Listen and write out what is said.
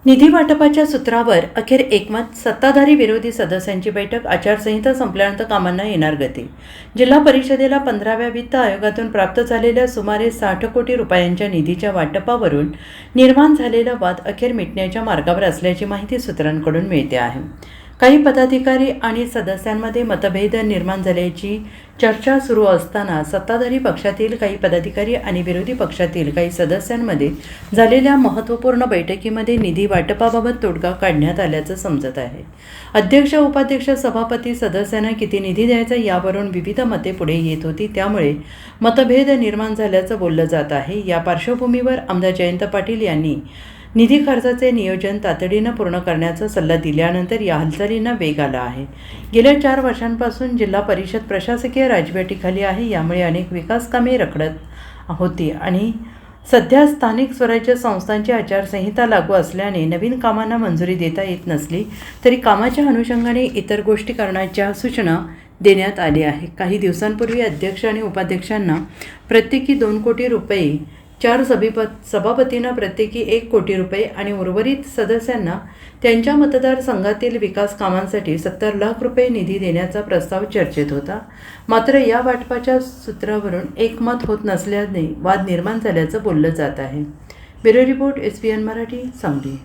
निधी वाटपाच्या सूत्रावर अखेर एकमत. सत्ताधारी विरोधी सदस्यांची बैठक. आचारसंहिता संपल्यानंतर कामांना येणार गती. जिल्हा परिषदेला 15व्या वित्त आयोगातून प्राप्त झालेल्या सुमारे 60 कोटी रुपयांच्या निधीच्या वाटपावरून निर्माण झालेला वाद अखेर मिटण्याच्या मार्गावर असल्याची माहिती सूत्रांकडून मिळते आहे. काही पदाधिकारी आणि सदस्यांमध्ये मतभेद निर्माण झाल्याची चर्चा सुरू असताना सत्ताधारी पक्षातील काही पदाधिकारी आणि विरोधी पक्षातील काही सदस्यांमध्ये झालेल्या महत्त्वपूर्ण बैठकीमध्ये निधी वाटपाबाबत तोडगा काढण्यात आल्याचं समजत आहे. अध्यक्ष, उपाध्यक्ष, सभापती, सदस्यांना किती निधी द्यायचा यावरून विविध मते पुढे येत होती. त्यामुळे मतभेद निर्माण झाल्याचं बोललं जात आहे. या पार्श्वभूमीवर आमदार जयंत पाटील यांनी निधी खर्चाचे नियोजन तातडीनं पूर्ण करण्याचा सल्ला दिल्यानंतर या हालचालींना वेग आला आहे. गेल्या 4 वर्षांपासून जिल्हा परिषद प्रशासकीय राजवटीखाली आहे. यामुळे अनेक विकास कामे रखडत होती आणि सध्या स्थानिक स्वराज्य संस्थांची आचारसंहिता लागू असल्याने नवीन कामांना मंजुरी देता येत नसली तरी कामाच्या अनुषंगाने इतर गोष्टी करण्याच्या सूचना देण्यात आली आहे. काही दिवसांपूर्वी अध्यक्ष आणि उपाध्यक्षांना प्रत्येकी 2 कोटी रुपये, 4 सभापतींना प्रत्येकी 1 कोटी रुपये आणि उर्वरित सदस्यांना त्यांच्या मतदारसंघातील विकास कामांसाठी 70 लाख रुपये निधी देण्याचा प्रस्ताव चर्चेत होता. मात्र या वाटपाच्या सूत्रावरून एकमत होत नसल्याने वाद निर्माण झाल्याचं बोललं जात आहे. Bureau report, SBN Marathi, Sangli.